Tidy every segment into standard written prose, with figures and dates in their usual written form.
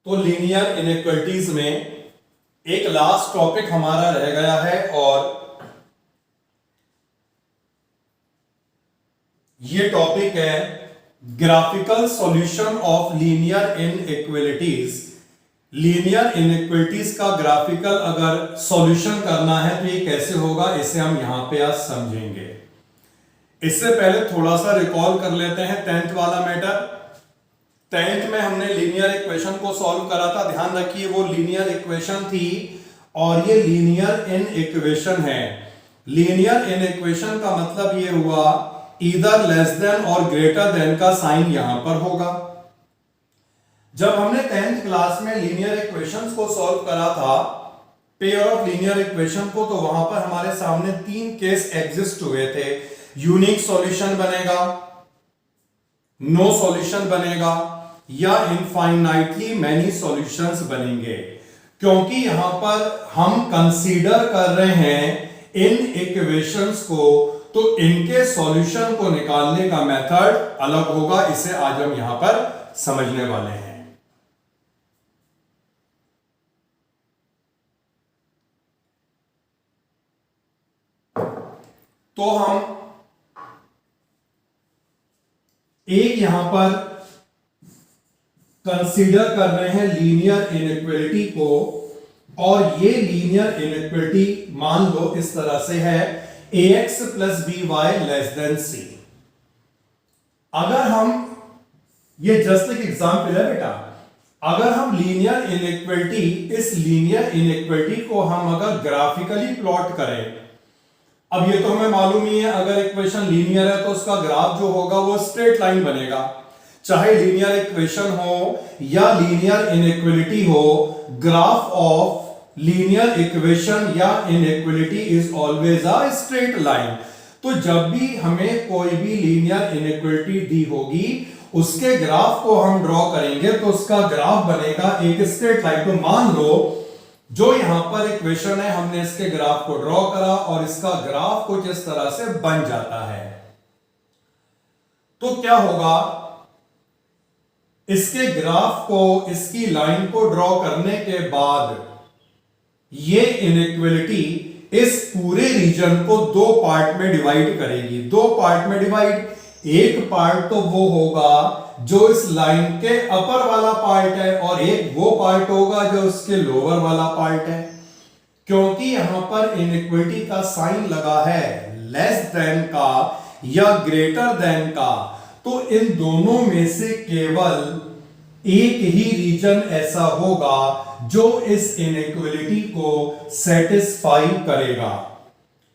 तो linear inequalities में एक लास्ट टॉपिक हमारा रह गया है और ये टॉपिक है graphical solution of linear inequalities. Linear inequalities का ग्राफिकल अगर सॉल्यूशन करना है तो ये कैसे होगा, इसे हम यहां पे आज समझेंगे। इससे पहले थोड़ा सा रिकॉल कर लेते हैं 10th वाला मैटर। 10th में हमने लीनियर इक्वेशन को सॉल्व करा था। ध्यान रखिए वो लीनियर इक्वेशन थी और ये लीनियर इनइक्वेशन है। लीनियर इनइक्वेशन का मतलब ये हुआ ईदर लेस देन और ग्रेटर देन का साइन यहां पर होगा। जब हमने 10th क्लास में लीनियर इक्वेशंस को सॉल्व करा था, पेयर ऑफ लीनियर इक्वेशन को, तो वहां पर हमारे सामने 3 केस एग्जिस्ट हुए थे। यूनिक सॉल्यूशन बनेगा, नो सॉल्यूशन बनेगा या इनफाइनाइटली मैनी सॉल्यूशंस बनेंगे। क्योंकि यहां पर हम कंसीडर कर रहे हैं इन इक्वेशंस को, तो इनके सॉल्यूशन को निकालने का मेथड अलग होगा। इसे आज हम यहां पर समझने वाले हैं। तो हम एक यहां पर कंसीडर कर रहे हैं लीनियर इनइक्वालिटी को, और ये लीनियर इनइक्वालिटी मान लो इस तरह से है ax plus by less than c। अगर हम, ये जस्ट एक एग्जांपल है बेटा, अगर हम लीनियर इनइक्वालिटी, इस लीनियर इनइक्वालिटी को हम अगर ग्राफिकली प्लॉट करें, अब ये तो हमें मालूम ही है अगर इक्वेशन लीनियर है तो उसका ग्राफ जो होगा वो स्ट्रेट लाइन बनेगा। चाहे लीनियर इक्वेशन हो या लीनियर इनइक्वालिटी हो, ग्राफ ऑफ लीनियर इक्वेशन या inequality is always a straight line. तो जब भी हमें कोई भी लीनियर इनइक्वालिटी दी होगी, उसके ग्राफ को हम ड्रॉ करेंगे तो उसका ग्राफ बनेगा एक स्ट्रेट लाइन। तो मान लो जो यहां पर इक्वेशन है, हमने इसके ग्राफ को ड्रॉ करा और इसका ग्राफ कुछ इस तरह से बन जाता है। तो क्या होगा, इसके ग्राफ को, इसकी लाइन को ड्रॉ करने के बाद ये इनइक्वालिटी इस पूरे रीजन को 2 पार्ट में डिवाइड करेगी। 2 पार्ट में डिवाइड, एक पार्ट तो वो होगा जो इस लाइन के अपर वाला पार्ट है और एक वो पार्ट होगा जो उसके लोअर वाला पार्ट है। क्योंकि यहां पर इनइक्वालिटी का साइन लगा है लेस देन का या ग्रेटर देन का, तो इन दोनों में से केवल एक ही रीजन ऐसा होगा जो इस इनइक्वालिटी को सेटिस्फाई करेगा।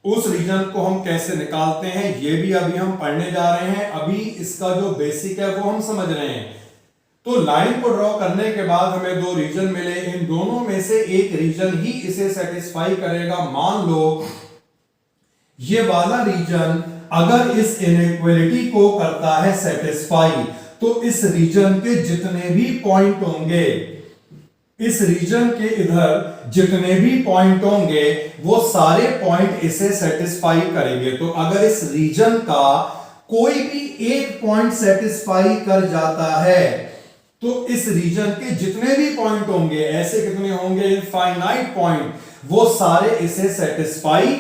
उस रीजन को हम कैसे निकालते हैं ये भी अभी हम पढ़ने जा रहे हैं। अभी इसका जो बेसिक है वो हम समझ रहे हैं। तो लाइन को ड्रॉ करने के बाद हमें 2 रीजन मिले, इन दोनों में से एक रीजन ही इसे सेटिस्फाई करेगा। मान लो ये वाला रीजन अगर इस इनइक्वालिटी को करता है सेटिस्फाई, तो इस रीजन के जितने भी पॉइंट होंगे, इस रीजन के इधर जितने भी पॉइंट होंगे वो सारे पॉइंट इसे सेटिस्फाई करेंगे। तो अगर इस रीजन का कोई भी एक पॉइंट सेटिस्फाई कर जाता है, तो इस रीजन के जितने भी पॉइंट होंगे, ऐसे कितने होंगे, इनफाइनाइट पॉइंट, वो सारे इसे सेटिस्फाई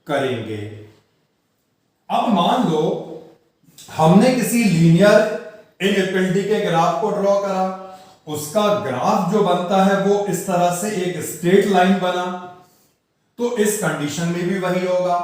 करेंगे। अब मान लो हमने किसी लीनियर इनइक्वालिटी के ग्राफ को ड्रॉ करा, उसका ग्राफ जो बनता है वो इस तरह से एक स्ट्रेट लाइन बना, तो इस कंडीशन में भी वही होगा।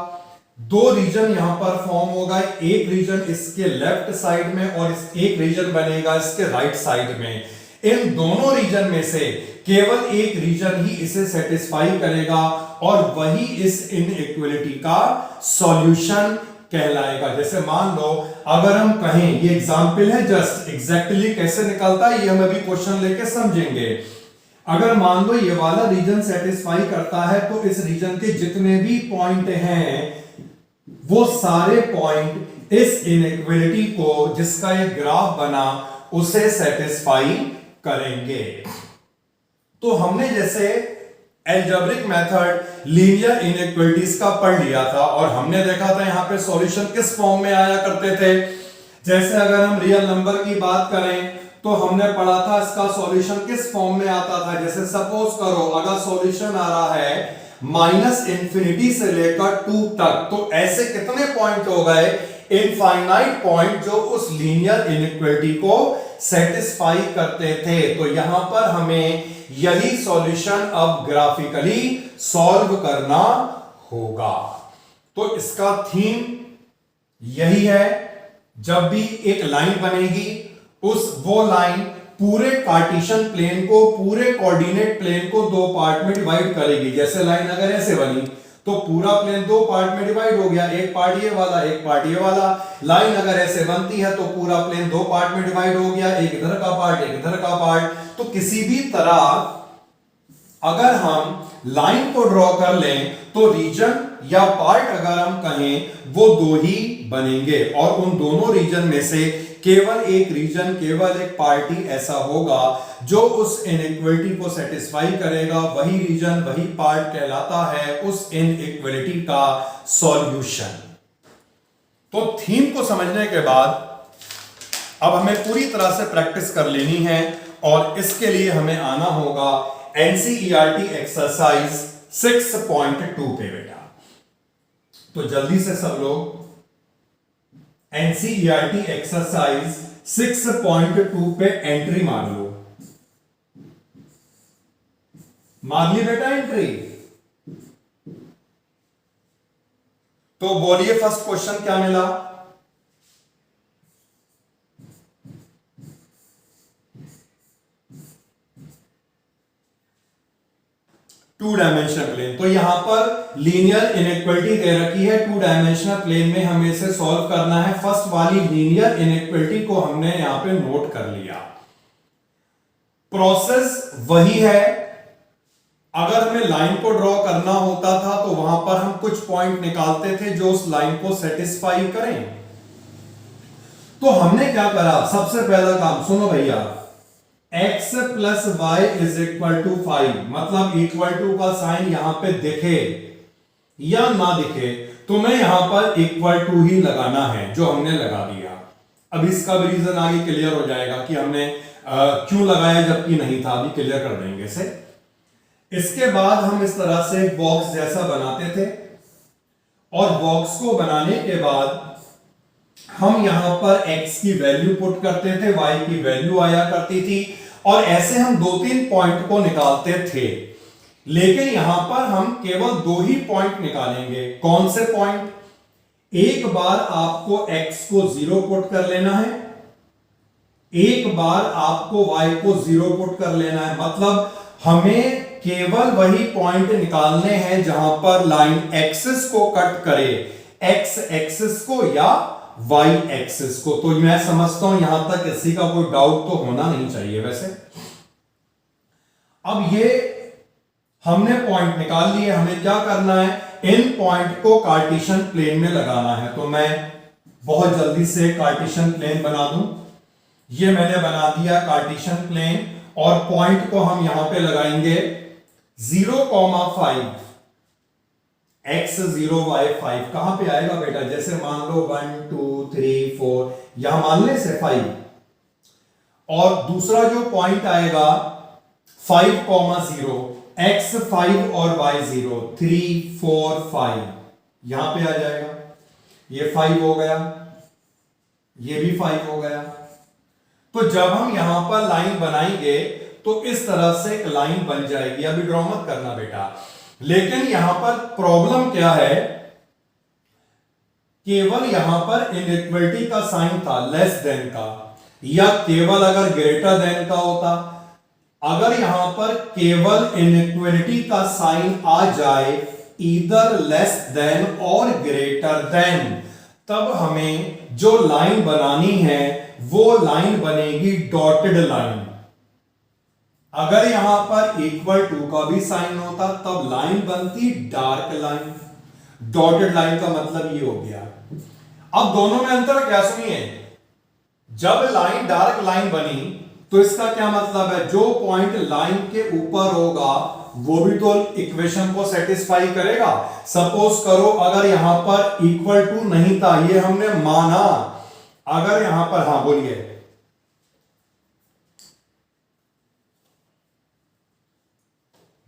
2 रीजन यहां पर फॉर्म होगा, एक रीजन इसके लेफ्ट साइड में और एक रीजन बनेगा इसके राइट साइड में। इन दोनों रीजन में से केवल एक रीजन ही इसे सेटिस्फाई करेगा और वही इस इनइक्वालिटी का सॉल्यूशन कहलाएगा। जैसे मान लो अगर हम कहें, ये एग्जांपल है, जस्ट एग्जैक्टली कैसे निकलता है ये हम अभी क्वेश्चन लेके समझेंगे। अगर मान लो ये वाला रीजन सेटिस्फाई करता है, तो इस रीजन के जितने भी पॉइंट हैं वो सारे पॉइंट इस इनइक्वालिटी को, जिसका एक ग्राफ बना, उसे सेटिस्फाई करेंगे। तो हमने जैसे एल्जेब्रिक मेथड लीनियर इनइक्वालिटीज का पढ़ लिया था और हमने देखा था यहां पे सॉल्यूशन किस फॉर्म में आया करते थे। जैसे अगर हम रियल नंबर की बात करें तो हमने पढ़ा था इसका सॉल्यूशन किस फॉर्म में आता था। जैसे सपोज करो अगर सॉल्यूशन आ रहा है -इंफिनिटी से लेकर 2 तक, तो ऐसे कितने पॉइंट हो गए, इनफाइनाइट पॉइंट, जो उस लीनियर इनइक्वालिटी को सेटिस्फाई करते थे। तो यहां पर हमें यही सॉल्यूशन अब ग्राफिकली सॉल्व करना होगा। तो इसका थीम यही है, जब भी एक लाइन बनेगी वो लाइन पूरे कार्टेशियन प्लेन को, पूरे कोऑर्डिनेट प्लेन को 2 पार्ट में डिवाइड करेगी। जैसे लाइन अगर ऐसे बनी तो पूरा प्लेन 2 पार्ट में डिवाइड हो गया, एक पार्ट ये वाला, एक पार्ट ये वाला। लाइन अगर ऐसे बनती है तो पूरा प्लेन 2 पार्ट में डिवाइड हो गया, एक इधर का पार्ट, एक इधर का पार्ट। तो किसी भी तरह अगर हम लाइन को ड्रॉ कर लें तो रीजन या पार्ट अगर हम कहें वो 2 ही बनेंगे, और उन दोनों रीजन में से केवल एक रीजन, केवल एक पार्टी ऐसा होगा जो उस इनइक्वालिटी को सेटिस्फाई करेगा। वही रीजन, वही पार्ट कहलाता है उस इनइक्वालिटी का सॉल्यूशन। तो थीम को समझने के बाद अब हमें पूरी तरह से प्रैक्टिस कर लेनी है, और इसके लिए हमें आना होगा एनसीईआरटी एक्सरसाइज 6.2 पे बेटा। तो जल्दी से सब लोग एनसीईआरटी एक्सरसाइज 6.2 पे एंट्री मार लो। मार ली बेटा एंट्री? तो बोलिए फर्स्ट क्वेश्चन क्या मिला? Two dimensional plane. तो यहां पर लीनियर इनइक्वालिटी दे रखी है, 2 डायमेंशनल प्लेन में हमें इसे सॉल्व करना है। फर्स्ट वाली लीनियर इनइक्वालिटी को हमने यहां पे नोट कर लिया। प्रोसेस वही है, अगर हमें लाइन को ड्रॉ करना होता था तो वहां पर हम कुछ पॉइंट निकालते थे जो उस लाइन को सेटिस्फाई करें। तो हमने क्या करा, सबसे पहला काम सुनो भैया, x plus Y is equal to 5, मतलब इक्वल टू का साइन यहां पे दिखे या ना दिखे तो मैं यहां पर इक्वल टू ही लगाना है, जो हमने लगा दिया। अब इसका भी रीजन आगे क्लियर हो जाएगा कि हमने क्यों लगाया जबकि नहीं था, अभी क्लियर कर देंगे इसे। इसके बाद हम इस तरह से एक बॉक्स जैसा बनाते थे, और बॉक्स को बनाने के बाद हम यहां पर x की वैल्यू पुट करते थे, y की वैल्यू आया करती थी, और ऐसे हम 2-3 पॉइंट को निकालते थे। लेकिन यहां पर हम केवल 2 ही पॉइंट निकालेंगे। कौन से पॉइंट? एक बार आपको x को 0 पुट कर लेना है, एक बार आपको y को 0 पुट कर लेना है। मतलब हमें केवल वही पॉइंट निकालने हैं जहां पर लाइन एक्सिस को कट करे, x एक्सिस को या y एक्सिस को। तो मैं समझता हूं यहां तक किसी का कोई डाउट तो होना नहीं चाहिए वैसे। अब ये हमने पॉइंट निकाल लिए, हमें क्या करना है, इन पॉइंट को कार्टेशियन प्लेन में लगाना है। तो मैं बहुत जल्दी से कार्टेशियन प्लेन बना दूं। ये मैंने बना दिया कार्टेशियन प्लेन, और पॉइंट को हम यहां पे लगाएंगे 0,5, x 0 y 5। कहां पे आएगा बेटा? जैसे मान लो 1 2 3 4, यहां मान ले से 5, और दूसरा जो पॉइंट आएगा 5,0, x 5 और y 0, 3 4 5, यहां पे आ जाएगा। ये 5 हो गया, ये भी 5 हो गया। तो जब हम यहां पर लाइन बनाएंगे तो इस तरह से एक लाइन बन जाएगी। अभी ड्रॉ मत करना बेटा। लेकिन यहां पर प्रॉब्लम क्या है, केवल यहां पर इनइक्वालिटी का साइन था लेस देन का, या केवल अगर ग्रेटर देन का होता। अगर यहां पर केवल इनइक्वालिटी का साइन आ जाए, ईदर लेस देन और ग्रेटर देन, तब हमें जो लाइन बनानी है वो लाइन बनेगी डॉटेड लाइन। अगर यहां पर इक्वल टू का भी साइन होता तब लाइन बनती डार्क लाइन। डॉटेड लाइन का मतलब ये हो गया। अब दोनों में अंतर क्या, सुनिए, जब लाइन डार्क लाइन बनी तो इसका क्या मतलब है, जो पॉइंट लाइन के ऊपर होगा वो भी तो इक्वेशन को सेटिस्फाई करेगा। सपोज करो अगर यहां पर इक्वल टू नहीं था, ये हमने माना, अगर यहां पर, हां बोलिए,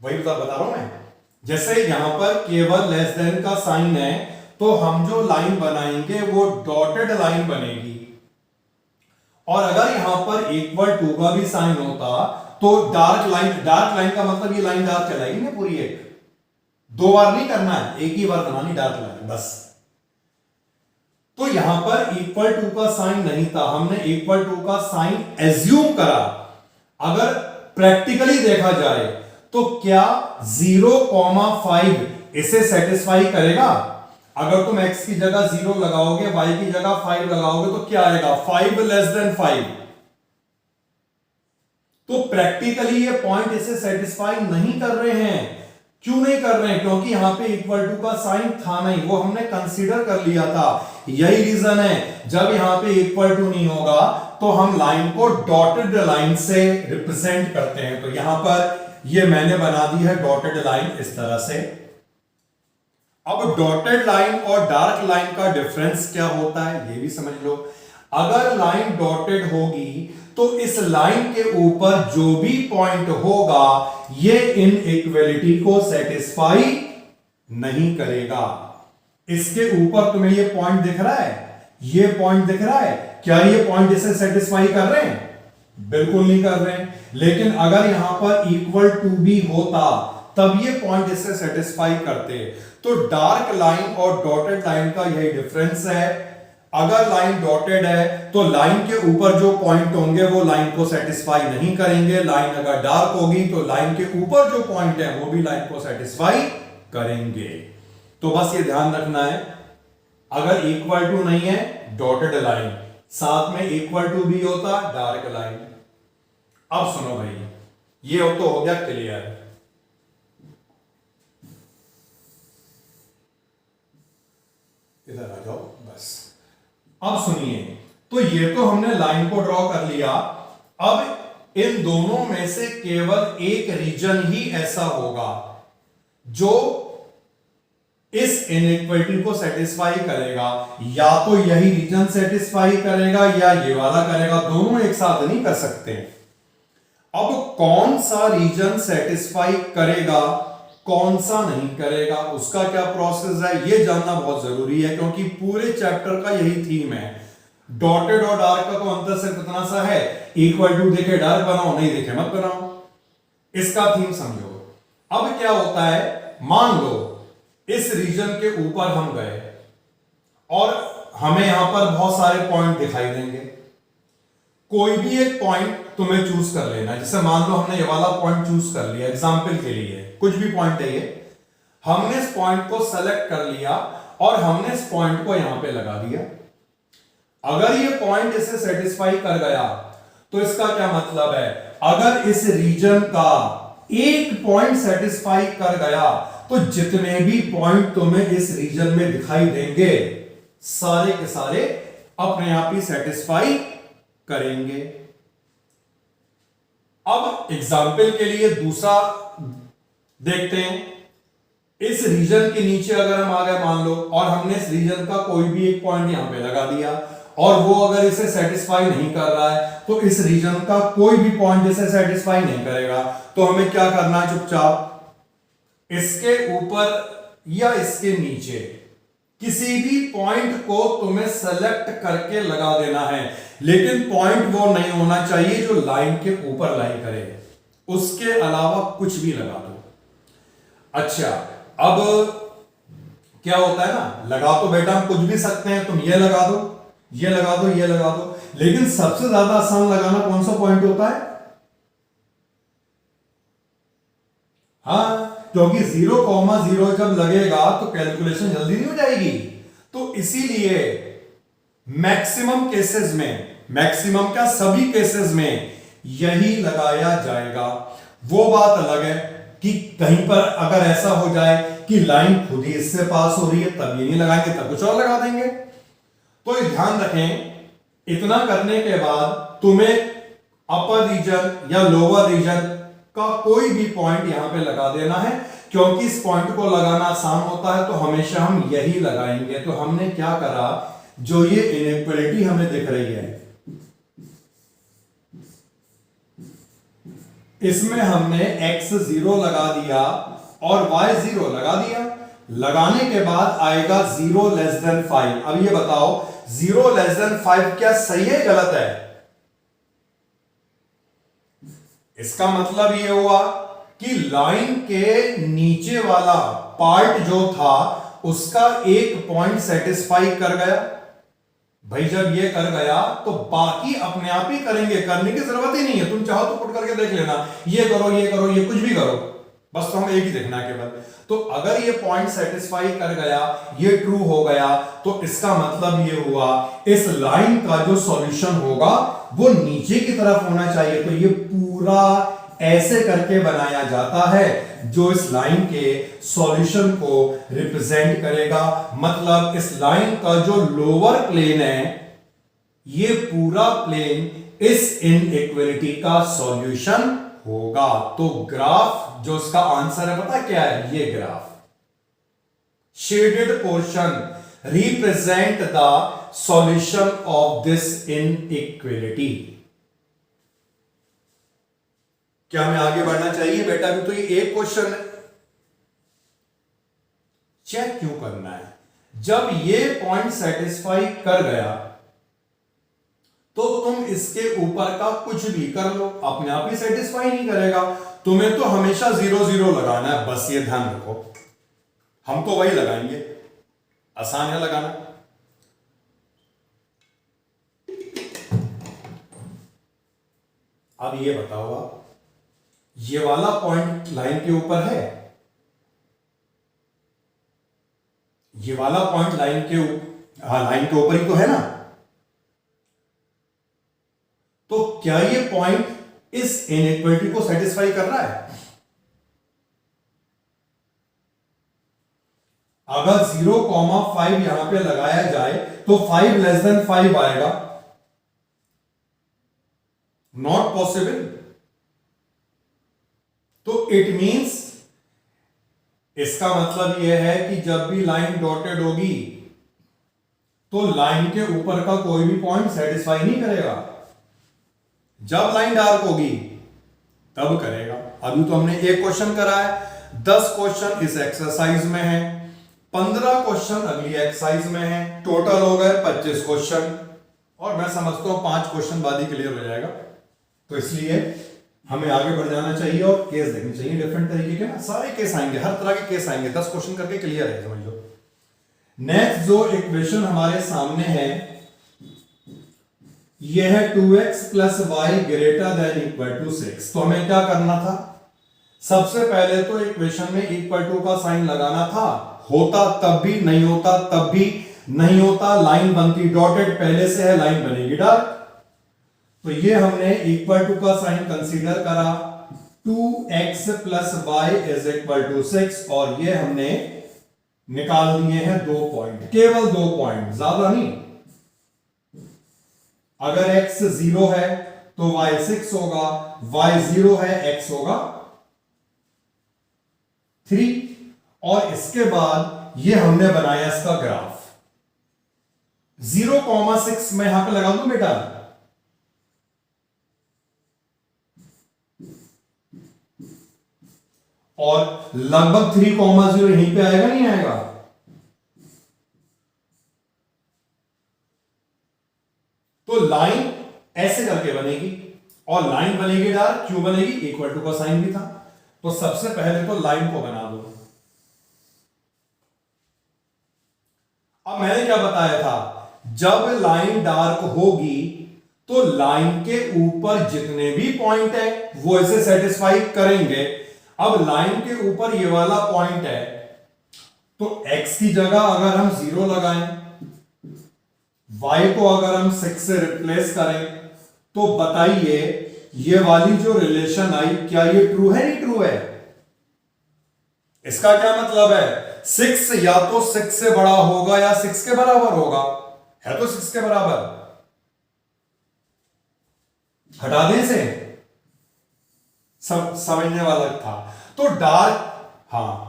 वही बता रहा हूं मैं। जैसे यहां पर केवल लेस देन का साइन है, तो हम जो लाइन बनाएंगे वो डॉटेड लाइन बनेगी। और अगर यहां पर इक्वल टू का भी साइन होता तो डार्क लाइन का मतलब ये लाइन डार्क चलाएगी ना पूरी, एक दो बार नहीं करना है, एक ही बार बनानी डार्क लाइन बस। तो यहां पर इक्वल टू का साइन नहीं था, हमने इक्वल टू का साइन एज्यूम करा। अगर प्रैक्टिकली देखा जाए तो क्या 0,5 इसे सेटिस्फाई करेगा? अगर तुम x की जगह 0 लगाओगे, y की जगह 5 लगाओगे तो क्या आएगा? 5 लेस देन 5। तो प्रैक्टिकली ये पॉइंट इसे सेटिस्फाई नहीं कर रहे हैं। क्यों नहीं कर रहे हैं? क्योंकि यहां पे इक्वल टू का साइन था नहीं, वो हमने कंसीडर कर लिया था। यही रीजन है, जब यहां पे इक्वल टू नहीं होगा तो हम लाइन को डॉटेड लाइन से रिप्रेजेंट करते हैं। तो यहां पर ये मैंने बना दी है डॉटेड लाइन इस तरह से। अब डॉटेड लाइन और डार्क लाइन का डिफरेंस क्या होता है ये भी समझ लो। अगर लाइन डॉटेड होगी तो इस लाइन के ऊपर जो भी पॉइंट होगा ये इनइक्वालिटी को सेटिस्फाई नहीं करेगा। इसके ऊपर तुम्हें ये पॉइंट दिख रहा है, ये पॉइंट दिख रहा है, क्या ये पॉइंट इसे सेटिस्फाई कर रहे हैं? बिल्कुल नहीं कर रहे हैं। लेकिन अगर यहां पर इक्वल टू भी होता तब ये पॉइंट इसे सेटिस्फाई करते। तो डार्क लाइन और डॉटेड लाइन का यही डिफरेंस है। अगर लाइन डॉटेड है तो लाइन के ऊपर जो पॉइंट होंगे वो लाइन को सेटिस्फाई नहीं करेंगे। लाइन अगर डार्क होगी तो लाइन के ऊपर जो पॉइंट है वो भी लाइन को सेटिस्फाई करेंगे। तो बस ये ध्यान रखना है, अगर इक्वल टू नहीं है डॉटेड लाइन, साथ में इक्वल टू भी होता डार्क लाइन। अब सुनो भाई, ये तो हो गया क्लियर। इधर आ जाओ बस। अब सुनिए, तो ये तो हमने लाइन को ड्रॉ कर लिया। अब इन दोनों में से केवल एक रीजन ही ऐसा होगा जो इस इनइक्वालिटी को सेटिस्फाई करेगा। या तो यही रीजन सेटिस्फाई करेगा या ये वाला करेगा, दोनों एक साथ नहीं कर सकते। अब कौन सा रीजन सेटिस्फाई करेगा, कौन सा नहीं करेगा, उसका क्या प्रोसेस है ये जानना बहुत जरूरी है, क्योंकि पूरे चैप्टर का यही थीम है। डॉटेड और डार्क का तो अंतर सिर्फ इतना सा है, इक्वल टू देखे डार्क बनाओ, नहीं देखे मत बनाओ। इसका थीम समझो। अब क्या होता है, मान लो इस रीजन के ऊपर हम गए और हमें यहां पर बहुत सारे पॉइंट दिखाई देंगे। कोई भी एक पॉइंट तुम्हें चूज कर लेना है। जैसे मान लो हमने ये वाला पॉइंट चूज कर लिया, एग्जांपल के लिए कुछ भी पॉइंट है ये, हमने इस पॉइंट को सेलेक्ट कर लिया और हमने इस पॉइंट को यहां पे लगा दिया। अगर ये पॉइंट इसे सेटिस्फाई कर गया तो इसका क्या मतलब है, अगर इस रीजन का एक पॉइंट सेटिस्फाई कर गया तो जितने भी पॉइंट तुम्हें इस रीजन में दिखाई देंगे सारे के सारे अपने आप ही सेटिस्फाई करेंगे। अब एग्जाम्पल के लिए दूसरा देखते हैं। इस रीजन के नीचे अगर हम आ गए मान लो, और हमने इस रीजन का कोई भी एक पॉइंट यहां पे लगा दिया और वो अगर इसे सेटिस्फाई नहीं कर रहा है तो इस रीजन का कोई भी पॉइंट इसे सेटिस्फाई नहीं करेगा। तो हमें क्या करना है, चुपचाप इसके ऊपर या इसके नीचे किसी भी पॉइंट को तुम्हें सेलेक्ट करके लगा देना है। लेकिन पॉइंट वो नहीं होना चाहिए जो लाइन के ऊपर लाई करे, उसके अलावा कुछ भी लगा दो। अच्छा, अब क्या होता है ना, लगा तो बेटा हम कुछ भी सकते हैं, तुम ये लगा दो, ये लगा दो, ये लगा दो, लेकिन सबसे ज्यादा आसान लगाना कौन सा पॉइंट होता है? हाँ, क्योंकि 0,0 जब लगेगा तो कैलकुलेशन जल्दी नहीं हो जाएगी। तो इसीलिए मैक्सिमम केसेस में, मैक्सिमम क्या सभी केसेस में यही लगाया जाएगा। वो बात अलग है कि कहीं पर अगर ऐसा हो जाए कि लाइन खुद ही इससे पास हो रही है तब ये नहीं लगाएंगे, तब कुछ और लगा देंगे। तो ये ध्यान रखें, इतना करने के बाद तुम्हें अपर रीजन या लोअर रीजन का कोई भी पॉइंट यहां पे लगा देना है, क्योंकि इस पॉइंट को लगाना आसान होता है तो हमेशा हम यही लगाएंगे। तो हमने क्या करा, जो ये इनइक्वालिटी हमें दिख रही है इसमें हमने x 0 लगा दिया और y 0 लगा दिया। लगाने के बाद आएगा 0 लेस देन 5। अब ये बताओ 0 लेस देन 5 क्या सही है गलत है? इसका मतलब ये हुआ कि लाइन के नीचे वाला पार्ट जो था उसका एक पॉइंट सेटिस्फाई कर गया। भाई जब ये कर गया तो बाकी अपने आप ही करेंगे, करने की जरूरत ही नहीं है। तुम चाहो तो पुट करके देख लेना, ये करो ये करो ये कुछ भी करो, बस तो हमें एक ही देखना है केवल। तो अगर ये पॉइंट सेटिस्फाई कर गया, ये ट्रू हो गया, तो इसका मतलब ये हुआ इस लाइन का जो सॉल्यूशन होगा वो नीचे की तरफ होना चाहिए। तो ये पूरा ऐसे करके बनाया जाता है जो इस लाइन के सॉल्यूशन को रिप्रेजेंट करेगा। मतलब इस लाइन का जो लोअर प्लेन है, ये पूरा प्लेन इस इनइक्वालिटी का सॉल्यूशन होगा। तो ग्राफ जो इसका आंसर है पता क्या है? ये graph shaded portion represent the solution of this inequality. क्या हमें आगे बढ़ना चाहिए बेटा? अभी तो ये एक क्वेश्चन है, चेक क्यों करना है? जब ये पॉइंट सेटिस्फाई कर गया तो तुम इसके ऊपर का कुछ भी कर लो, अपने आप ही सेटिस्फाई नहीं करेगा। तुम्हें तो हमेशा 0 0 लगाना है, बस ये ध्यान रखो। हम तो वही लगाएंगे, आसान है लगाना। अब ये बताओ आप, ये वाला पॉइंट लाइन के ऊपर है, ये वाला पॉइंट लाइन के ऊपर ही तो है ना। तो क्या ये पॉइंट इस इनइक्वालिटी को सेटिस्फाई कर रहा है? अगर 0,5 यहां पे लगाया जाए तो 5 लेस देन 5 आएगा, नॉट पॉसिबल। तो इट मींस इसका मतलब यह है कि जब भी लाइन डॉटेड होगी तो लाइन के ऊपर का कोई भी पॉइंट सेटिस्फाई नहीं करेगा। जब लाइन डार्क होगी तब करेगा। अभी तो हमने एक क्वेश्चन करा है, 10 क्वेश्चन इस एक्सरसाइज में है, 15 क्वेश्चन अगली एक्सरसाइज में है, टोटल हो गए 25 क्वेश्चन। और मैं समझता हूं 5 क्वेश्चन बाद ही क्लियर हो जाएगा। तो इसलिए हमें आगे बढ़ जाना चाहिए और केस देखनी चाहिए डिफरेंट तरीके के ना, सारे केस आएंगे, हर तरह के केस आएंगे, 10 क्वेश्चन करके क्लियर है, समझ लो। नेक्स्ट जो इक्वेशन हमारे सामने है यह है 2x plus Y greater than equal to 6। तो हमें क्या करना था? सबसे पहले तो इक्वेशन में इक्वल टू का साइन लगाना था, होता तब भी, नहीं होता तब भी, नहीं होता लाइन बनती डॉटेड, पहले से है लाइन बनेगी डार्क। तो ये हमने इक्वल टू का साइन कंसीडर करा, 2x plus Y is equal to 6, और ये हमने निकाल दिए हैं 2 पॉइंट, केवल 2 पॉइंट, ज्यादा नहीं। अगर x 0 है तो y 6 होगा, y 0 है x होगा 3, और इसके बाद ये हमने बनाया इसका ग्राफ। 0,6 मैं यहां पे लगा दूं बेटा, और लगभग 3,0 यहीं पे आएगा, नहीं आएगा? तो लाइन ऐसे करके बनेगी, और लाइन बनेगी डार्क, क्यों बनेगी? इक्वल टू का साइन भी था। तो सबसे पहले तो लाइन को बना दो। अब मैंने क्या बताया था? जब लाइन डार्क होगी तो लाइन के ऊपर जितने भी पॉइंट है वो इसे सेटिस्फाई करेंगे। अब लाइन के ऊपर ये वाला पॉइंट है, तो x की जगह अगर हम 0 लगाएं, y को अगर हम 6 से रिप्लेस करें, तो बताइए ये वाली जो रिलेशन आई, क्या ये ट्रू है, नहीं ट्रू है? इसका क्या मतलब है? 6 या तो 6 से बड़ा होगा या 6 के बराबर होगा, है तो 6 के बराबर, हटा दें इसे, समझने वाला था। तो डार्क, हाँ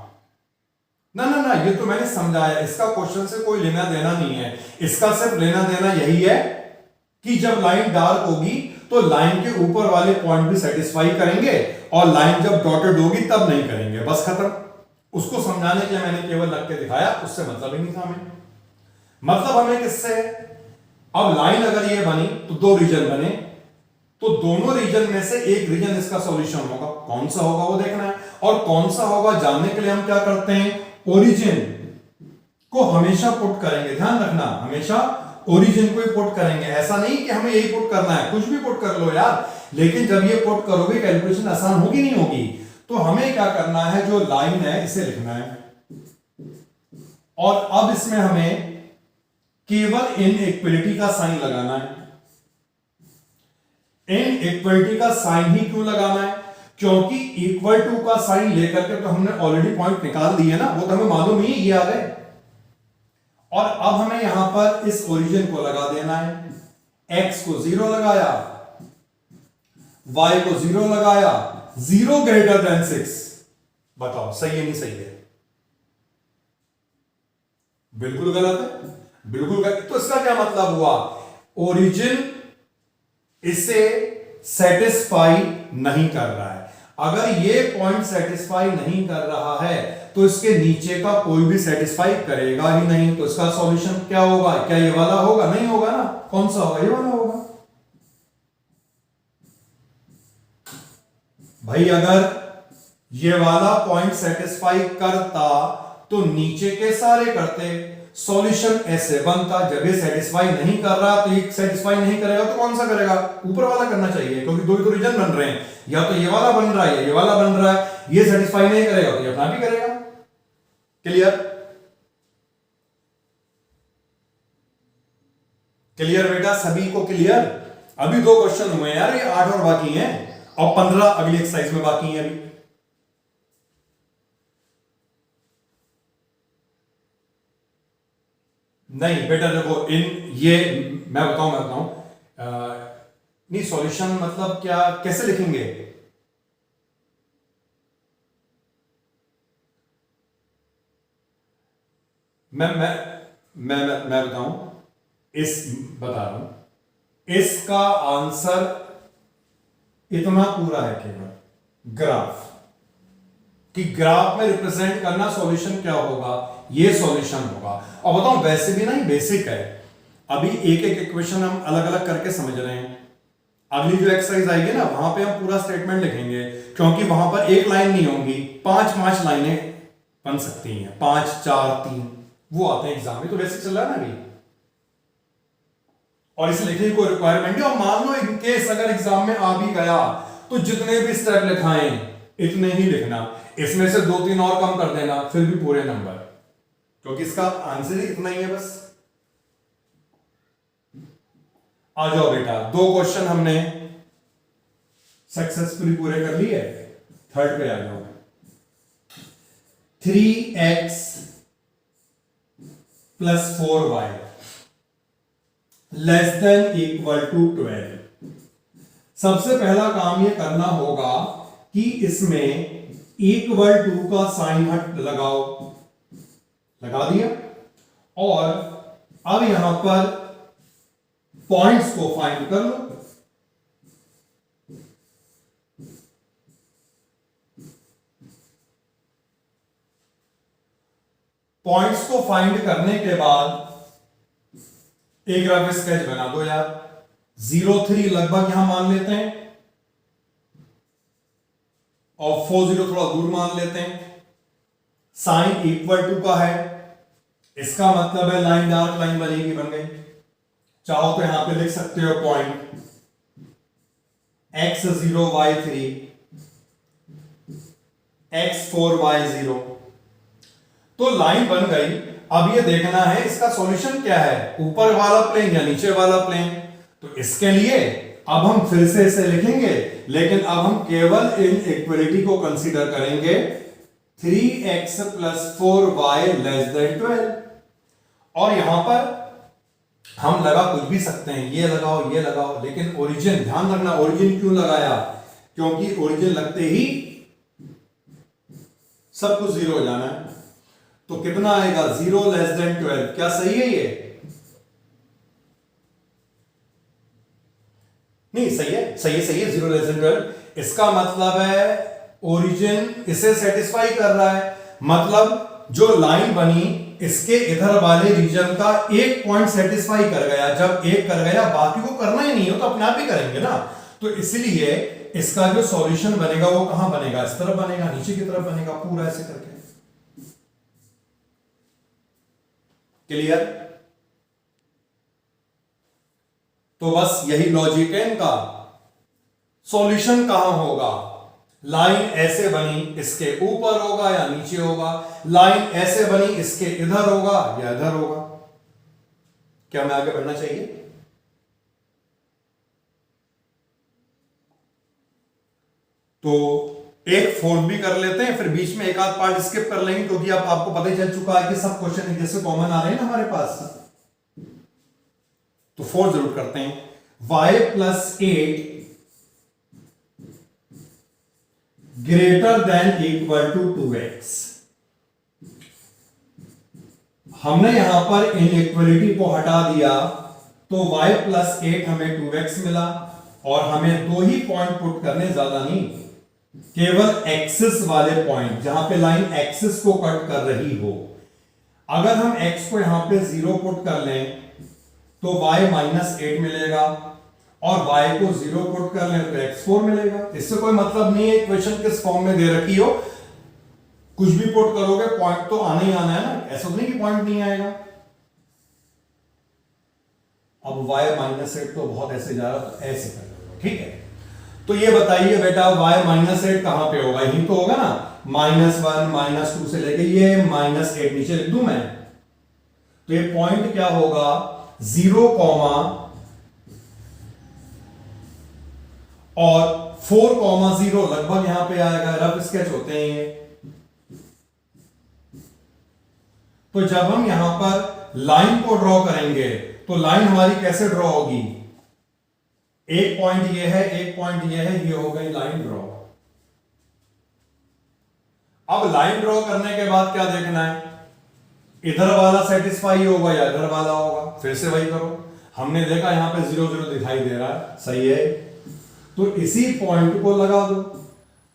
ना ना ना, ये तो मैंने समझाया, इसका क्वेश्चन से कोई लेना देना नहीं है। इसका सिर्फ लेना देना यही है कि जब लाइन डार्क होगी तो लाइन के ऊपर वाले पॉइंट भी सेटिस्फाई करेंगे और लाइन जब डॉटेड होगी तब नहीं करेंगे, बस खत्म। उसको समझाने के लिए मैंने केवल रख के दिखाया, उससे मतलब ही नहीं था हमें। मतलब हमें किससे, अब लाइन अगर ये बनी तो दो रीजन बने, तो दोनों रीजन में से एक रीजन इसका सॉल्यूशन होगा, कौन सा होगा वो देखना है। और कौन सा होगा जानने के लिए हम क्या करते हैं, ओरिजिन को हमेशा पुट करेंगे, ध्यान रखना, हमेशा ओरिजिन को ही पुट करेंगे। ऐसा नहीं कि हमें यही पुट करना है, कुछ भी पुट कर लो यार, लेकिन जब ये पुट करोगे कैलकुलेशन आसान होगी नहीं होगी। तो हमें क्या करना है, जो लाइन है इसे लिखना है, और अब इसमें हमें केवल इनइक्वलिटी का साइन लगाना है। इनइक्वलिटी का साइन ही क्यों लगाना है, क्योंकि इक्वल टू का साइन लेकर के तो हमने ऑलरेडी पॉइंट निकाल दिए ना, वो तो हमें मालूम ही ये आ गए। और अब हमें यहां पर इस ओरिजिन को लगा देना है, x को 0 लगाया, y को 0 लगाया, 0 ग्रेटर देन 6। बताओ सही है नहीं सही है, बिल्कुल गलत है, बिल्कुल गलत। तो इसका क्या मतलब हुआ, ओरिजिन इसे सेटिस्फाई नहीं कर रहा है। अगर ये पॉइंट सेटिस्फाई नहीं कर रहा है तो इसके नीचे का कोई भी सेटिस्फाई करेगा ही नहीं। तो इसका सॉल्यूशन क्या होगा, क्या ये वाला होगा, नहीं होगा ना, कौन सा होगा, ये वाला होगा। भाई अगर ये वाला पॉइंट सेटिस्फाई करता तो नीचे के सारे करते, सॉल्यूशन ऐसे बनता। जब ये सेटिस्फाई नहीं कर रहा तो ये सेटिस्फाई नहीं करेगा तो कौन सा करेगा, ऊपर वाला करना चाहिए, क्योंकि दो ही तो रीजन बन रहे हैं, या तो ये वाला बन रहा है या ये वाला बन रहा है। ये सेटिस्फाई नहीं करेगा तो ये अपना भी करेगा। क्लियर, क्लियर बेटा, सभी को क्लियर। अभी 2 क्वेश्चन हुए यार, ये 8 और बाकी हैं, और 15 अगली एक्सरसाइज में बाकी हैं अभी। नहीं बेटा देखो, इन ये मैं बताऊं नहीं, सॉल्यूशन मतलब क्या, कैसे लिखेंगे, मैं बताऊं, इस बता रहा हूं, इसका आंसर इतना पूरा है केवल ग्राफ, कि ग्राफ में रिप्रेजेंट करना सॉल्यूशन क्या होगा, ये सॉल्यूशन होगा। और बताओ वैसे भी नहीं बेसिक है, अभी एक एक इक्वेशन हम अलग अलग करके समझ रहे हैं। अगली जो एक्सरसाइज आएगी ना, वहां पे हम पूरा स्टेटमेंट लिखेंगे, क्योंकि वहां पर एक लाइन नहीं होंगी, 5-5 लाइनें बन सकती हैं, 5, 4, 3 वो आते हैं एग्जाम में, तो वैसे चल रहा है ना अभी। और इसे लिखने को रिक्वायरमेंट है, और मान लो इन केस अगर एग्जाम में आ भी गया तो जितने भी स्टेप लिखाएं इतने ही लिखना, इसमें से 2-3 और कम कर देना, फिर भी पूरे नंबर, क्योंकि इसका आंसर ही इतना ही है बस। आ जाओ बेटा, 2 क्वेश्चन हमने सक्सेसफुली पूरे कर लिए, थर्ड पे आ जाओ। 3x + 4y < 12। सबसे पहला काम ये करना होगा कि इसमें = का साइन हट लगाओ, लगा दिया, और अब यहां पर पॉइंट्स को फाइंड कर लो। पॉइंट्स को फाइंड करने के बाद एक रफ स्केच बना दो यार। 0.3 लगभग यहां मान लेते हैं, और 4.0 थोड़ा दूर मान लेते हैं। साइन = का है, इसका मतलब है लाइन डार्क लाइन बनेगी, बन गई। चाहो तो यहां पे लिख सकते हो point x0 y3 x4 y0, तो लाइन बन गई। अब ये देखना है इसका सॉल्यूशन क्या है, ऊपर वाला प्लेन या नीचे वाला प्लेन। तो इसके लिए अब हम फिर से इसे लिखेंगे, लेकिन अब हम केवल इनइक्वलिटी को कंसीडर करेंगे, 3x + 4y < 12। और यहां पर हम लगा कुछ भी सकते हैं, ये लगाओ ये लगाओ, लेकिन ओरिजिन ध्यान रखना, ओरिजिन क्यों लगाया, क्योंकि ओरिजिन लगते ही सब कुछ 0 हो जाना है। तो कितना आएगा, 0 < 12। क्या सही है ये, नहीं, सही है, सही है, सही है, 0 लेस देन 12। इसका मतलब है ओरिजिन इसे सेटिस्फाई कर रहा है, मतलब जो लाइन बनी इसके इधर वाले रीजन का एक पॉइंट सेटिस्फाई कर गया। जब एक कर गया बाकी को करना ही नहीं हो तो अपने आप ही करेंगे ना। तो इसलिए इसका जो सॉल्यूशन बनेगा वो कहां बनेगा, इस तरफ बनेगा, नीचे की तरफ बनेगा, पूरा ऐसे करके। क्लियर? तो बस यही लॉजिक है इनका। सॉल्यूशन कहां होगा, लाइन ऐसे बनी इसके ऊपर होगा या नीचे होगा, लाइन ऐसे बनी इसके इधर होगा या इधर होगा। क्या हमें आगे बढ़ना चाहिए? तो एक फोर्थ भी कर लेते हैं, फिर बीच में एक आध पार्ट स्किप कर लेंगे, क्योंकि अब आपको पता ही चल चुका है कि सब क्वेश्चन जैसे कॉमन आ रहे हैं ना हमारे पास। तो फोर्थ जरूर करते हैं। y plus 8 greater than equal to 2x। हमने यहां पर इनइक्वलिटी को हटा दिया तो y प्लस 8 हमें 2x मिला, और हमें दो ही पॉइंट पुट करने, ज्यादा नहीं, केवल एक्सिस वाले पॉइंट जहां पे लाइन एक्सिस को कट कर रही हो। अगर हम x को यहां पे 0 पुट कर लें तो y माइनस 8 मिलेगा, और y को 0 पुट कर लें तो x4 मिलेगा। इससे कोई मतलब नहीं है इक्वेशन किस फॉर्म में दे रखी हो, कुछ भी पुट करोगे पॉइंट तो आना ही आना है ना, ऐसा नहीं कि पॉइंट नहीं आएगा। अब y माइनस 8 तो बहुत ऐसे जा रहा, तो ऐसे कर लो, ठीक है। तो ये बताइए बेटा y माइनस 8 कहां पे होगा, यही तो होगा ना, -1 -2 से लेके ये -8 नीचे लिख दूं मैं। तो ये पॉइंट क्या होगा, 0, और 4,0 लगभग यहां पे आएगा, रफ स्केच होते हैं ये। तो जब हम यहां पर लाइन को ड्रॉ करेंगे तो लाइन हमारी कैसे ड्रॉ होगी, एक पॉइंट ये है, एक पॉइंट ये है, ये हो गई लाइन ड्रॉ। अब लाइन ड्रॉ करने के बाद क्या देखना है, इधर वाला सेटिस्फाई होगा या इधर वाला होगा। फिर से वही करो, हमने देखा यहां पे 0 0 दिखाई दे रहा है, सही है, तो इसी पॉइंट को लगा दो।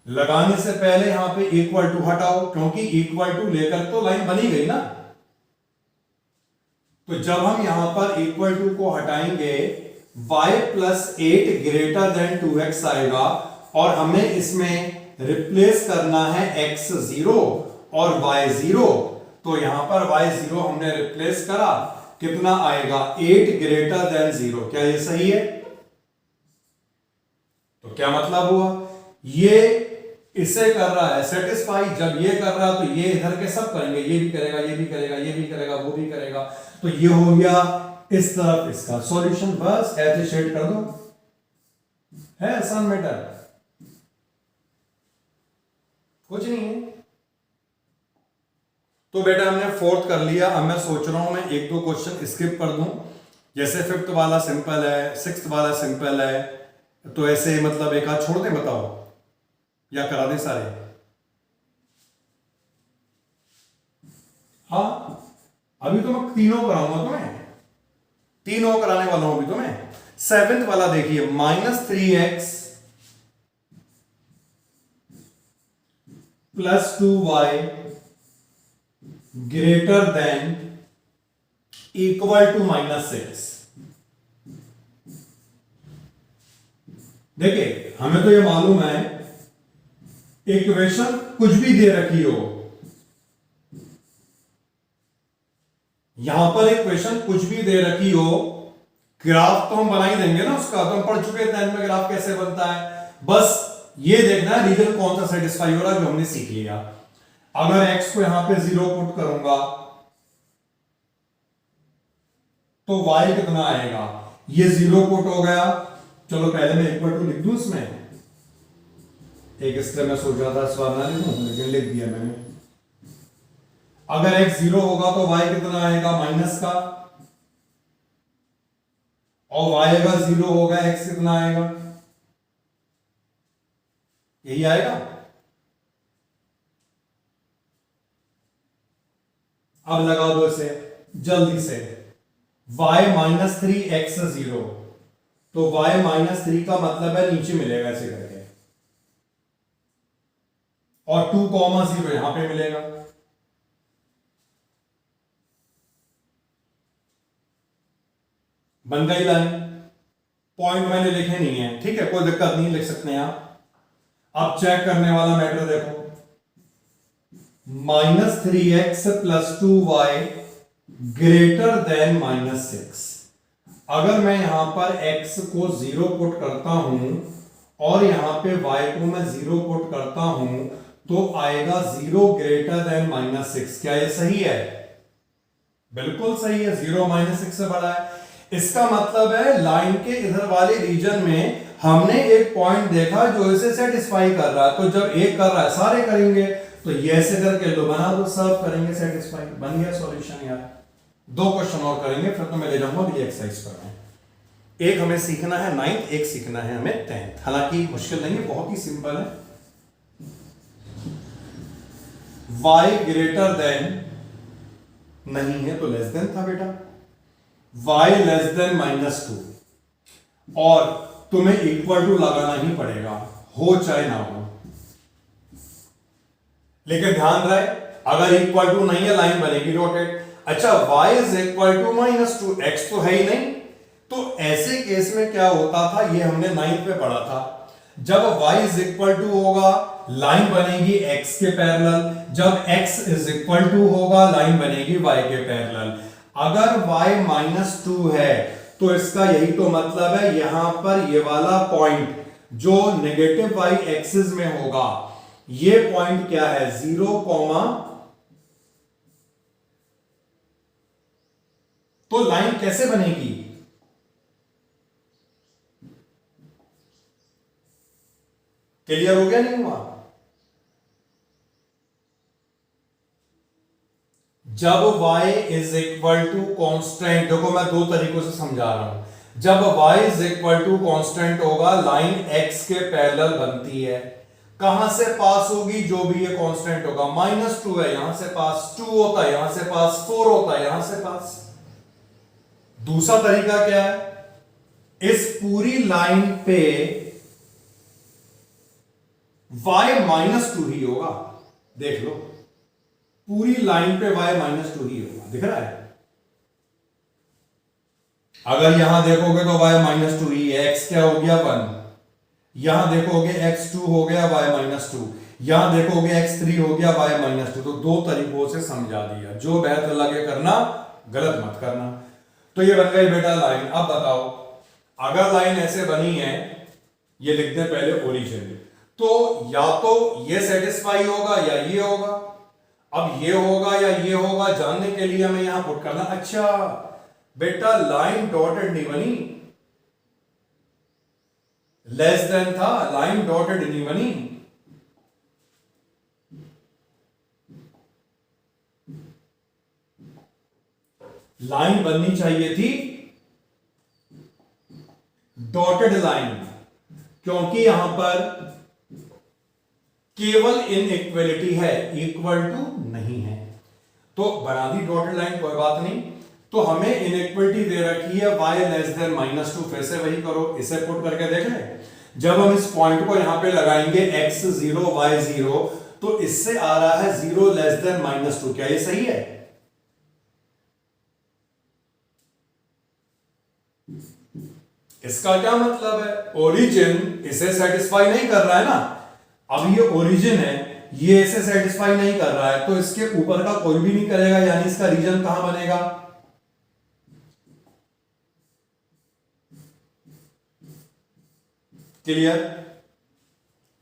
लगाने से पहले यहां पे इक्वल टू हटाओ, क्योंकि इक्वल टू लेकर तो लाइन बनी गई ना। तो जब हम यहां पर इक्वल टू को हटाएंगे y plus 8 greater then 2x आएगा, और हमें इसमें रिप्लेस करना है x0 और y0। तो यहां पर y0 हमने रिप्लेस करा, कितना आएगा, 8 ग्रेटर देन 0। क्या ये सही है? तो क्या मतलब हुआ, ये इसे कर रहा है सेटिस्फाई, जब ये कर रहा है तो ये इधर के सब करेंगे, ये भी करेगा, ये भी करेगा, ये भी करेगा, वो भी करेगा। तो ये हो गया इस तरफ इसका सॉल्यूशन। बस ऐसे शेड कर दो, है आसान मैटर, कुछ नहीं है। तो बेटा हमने फोर्थ कर लिया। अब मैं सोच रहा हूं मैं एक दो क्वेश्चन स्किप कर दूं, जैसे फिफ्थ वाला सिंपल है, सिक्स्थ वाला सिंपल है, तो ऐसे मतलब एक आध छोड़ दें, बताओ, या करा दें सारे? हाँ, अभी तो मैं तीनों कराऊंगा तुम्हें, तीनों कराने वाला हूं अभी तुम्हें। सेवेंथ वाला देखिए, -3x plus 2y greater than equal to -6। देखिए हमें तो ये मालूम है इक्वेशन कुछ भी दे रखी हो, यहां पर इक्वेशन कुछ भी दे रखी हो, ग्राफ तो हम बना ही देंगे ना उसका, तो हम पढ़ चुके थे में ग्राफ कैसे बनता है। बस ये देखना है रीजन कौन सा सेटिस्फाई हो रहा है, जो हमने सीख लिया। अगर x को यहां पे 0 पुट करूंगा तो y कितना आएगा, ये 0 पुट हो गया। चलो पहले मैं इक्वल टू लिख दूं इसमें, एक इसलिए मैं सोच रहा था सवाल ना लिखूं, लेकिन लिख दिया मैंने। अगर x 0 होगा तो y कितना आएगा, माइनस का, और y अगर 0 होगा x कितना आएगा, यही आएगा। अब लगा दो इसे जल्दी से, y -3 x 0 तो y-3 का मतलब है नीचे मिलेगा ऐसे करके, और 2,0 यहां पे मिलेगा। बन गई लाइन। पॉइंट मैंने लिखे नहीं है, ठीक है, कोई दिक्कत नहीं, लिख सकते हैं आप। अब चेक करने वाला मैटर देखो, -3x + 2y ग्रेटर देन -6। अगर मैं यहां पर x को 0 पुट करता हूं और यहां पे y को मैं 0 पुट करता हूं, तो आएगा 0 ग्रेटर देन -6। क्या ये सही है? बिल्कुल सही है, 0 -6 से बड़ा है। इसका मतलब है लाइन के इधर वाले रीजन में हमने एक पॉइंट देखा जो इसे सेटिस्फाई कर रहा है, तो जब एक कर रहा है सारे करेंगे, तो ये ऐसे करके लो बना दो, सब करेंगे सेटिस्फाई, बन गया सॉल्यूशन यार। 2 क्वेश्चन और करेंगे फिर तो मैं ले जाऊंगा अभी एक्सरसाइज पर। एक हमें सीखना है 9th, एक सीखना है हमें 10th। हालांकि मुश्किल नहीं है, बहुत ही सिंपल है। y ग्रेटर देन नहीं है तो लेस देन था बेटा, y लेस देन -2, और तुम्हें इक्वल टू लगाना ही पड़ेगा, हो चाहे ना हो। लेकिन ध्यान रहे, अगर इक्वल टू नहीं है लाइन बनेगी डॉटेड। अच्छा, y is equal to -2, x तो है ही नहीं, तो ऐसे केस में क्या होता था, ये हमने 9th में पढ़ा था, जब y इज इक्वल टू होगा लाइन बनेगी x के पैरेलल, जब x इज इक्वल टू होगा लाइन बनेगी y के पैरेलल। अगर y -2 है तो इसका यही तो मतलब है, यहां पर ये वाला पॉइंट जो नेगेटिव y एक्सिस में होगा, ये पॉइंट क्या है, 0, तो लाइन कैसे बनेगी? क्लियर हो गया नहीं हुआ? जब y is equal to constant, देखो मैं 2 तरीकों से समझा रहा हूं। जब y is equal to constant होगा, लाइन x के पैरेलल बनती है। कहां से पास होगी? जो भी ये कांस्टेंट होगा, -2 है यहां से पास, 2 होता है यहां से पास, 4 होता है यहां से पास। दूसरा तरीका क्या है, इस पूरी लाइन पे y -2 ही होगा, देख लो, पूरी लाइन पे y -2 ही होगा, दिख रहा है? अगर यहां देखोगे तो y -2 ही है, x क्या हो गया 1, यहां देखोगे x2 हो गया y -2, यहां देखोगे x3 हो गया y -2। तो 2 तरीकों से समझा दिया, जो बेहतर लगे करना, गलत मत करना। तो ये बन गई बेटा लाइन। अब बताओ, अगर लाइन ऐसे बनी है, ये लिख दे पहले ओरिजिन, तो या तो ये सेटिस्फाई होगा या ये होगा। अब ये होगा या ये होगा जानने के लिए हमें यहां पुट करना। अच्छा बेटा, लाइन डॉटेड नहीं बनी, लेस देन था, लाइन डॉटेड नहीं बनी। लाइन बननी चाहिए थी डॉटेड लाइन, क्योंकि यहां पर केवल इनइक्वलिटी है, इक्वल टू नहीं है। तो बना दी डॉटेड लाइन, कोई बात नहीं। तो हमें इनइक्वलिटी दे रखी है y लेस देन -2, फिर से वही करो, इसे पुट करके देख ले। जब हम इस पॉइंट को यहां पे लगाएंगे x 0 y 0, तो इससे आ रहा है 0 लेस देन -2। क्या ये सही है? इसका क्या मतलब है, ओरिजिन इसे सेटिस्फाई नहीं कर रहा है ना। अब ये ओरिजिन है, ये इसे सेटिस्फाई नहीं कर रहा है, तो इसके ऊपर का कोई भी नहीं करेगा, यानी इसका रीजन कहां बनेगा? क्लियर?